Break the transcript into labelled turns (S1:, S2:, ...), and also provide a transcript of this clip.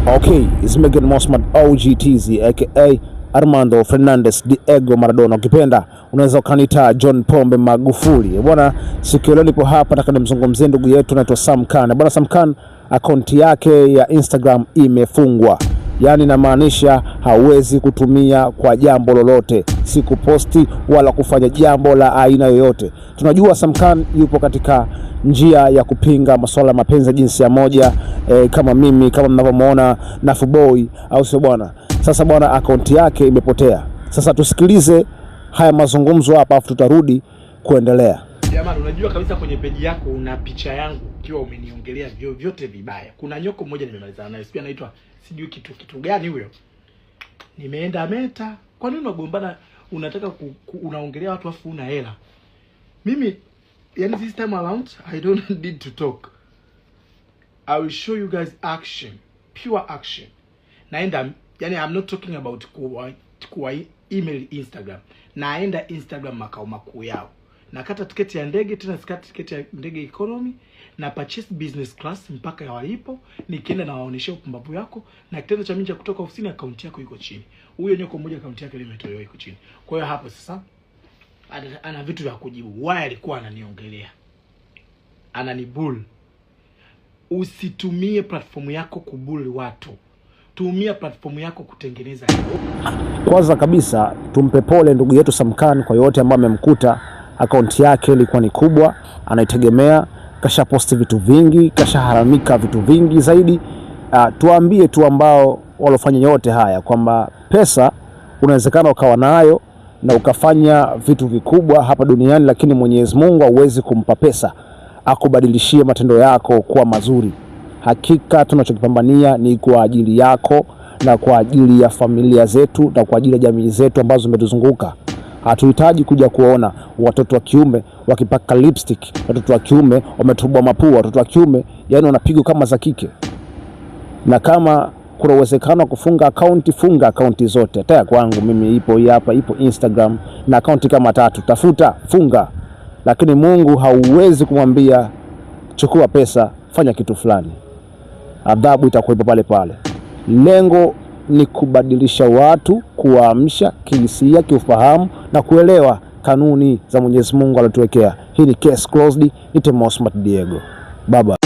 S1: Okay, it's Megan Mosmat OGTZ aka Armando Fernandez Diego Maradona. Ukipenda unaweza ukanita John Pombe Magufuli. Bwana, siku leo nipo hapa nataka nimzungumzie ndugu yetu anaitwa Sam Khan. Bwana, Sam Khan akaunti yake ya Instagram imefungwa. Yaani inamaanisha hawezi kutumia kwa jambo lolote, si kuposti wala kufanya jambo la aina yoyote. Tunajua Sam Khan yupo katika njia ya kupinga masuala ya mapenzi ya jinsia moja, kama mimi, kama mnavyomuona Nafu Boy, au sio bwana? Sasa bwana, akaunti yake imepotea. Sasa tusikilize haya mazungumzo hapa afu tutarudi kuendelea.
S2: Jamani, unajua kabisa kwenye page yako una picha yangu ukiwa umeniongelea vyote vibaya. Kuna nyoko mmoja nimemalizana naye, sio anaitwa sijui kitu gani huyo. Nimeenda Meta. Kwa nini unagombana, unataka unaongelea watu afu una hela? Mimi yani this time around I don't need to talk. I will show you guys action, pure action. Naenda yani I'm not talking about kwa email Instagram. Naenda Instagram makao makuu yao. Nakata tiketi ya ndege, tena sikata tiketi ya ndege economy, na purchase business class mpaka ya walipo, nikienda na waonesha upumbavu yako, na kitendo cha mimi kutoka ofisini account yako iko chini. Huyo nyoko mmoja account yake limetolewa iko chini. Kwa hiyo hapo sasa ana vitu vya kujibu. Why alikuwa ananiongelea? Ananibull. Usitumie platform yako kubull watu. Tumia platform yako kutengeneza.
S1: Kwanza kabisa tumpe pole ndugu yetu Sam Khan kwa yote ambayo amemkuta. Akaunti yake ilikuwa ni kubwa, anaitegemea, kasha posti vitu vingi, kasha haramika vitu vingi zaidi. Tuambie tu ambao walofanya yote haya kwamba pesa unawezekana ukawa nayo na ukafanya vitu vikubwa hapa duniani, lakini Mwenyezi Mungu hawezi kumpa pesa akubadilishie matendo yako kuwa mazuri. Hakika tunachokipambania ni kwa ajili yako na kwa ajili ya familia zetu na kwa ajili ya jamii zetu ambazo zimetuzunguka. Hatuhitaji kuja kuona watoto wa kiume wakipaka lipstick, watoto wa kiume wametubwa mapua, watoto wa kiume yani wanapigwa kama za kike. Na kama kuna uwezekano kufunga account, funga account zote. Hata kwangu mimi ipo hapa, ipo Instagram na account kama 3. Tafuta, funga. Lakini Mungu hauwezi kumwambia chukua pesa, fanya kitu fulani. Adhabu itakuwepo pale pale. Lengo ni kubadilisha watu, kuamsha kihisia, kiufahamu na kuelewa kanuni za Mwenyezi Mungu alizotuwekea. Hii ni case closed. Ite Mosmat Diego. Baba.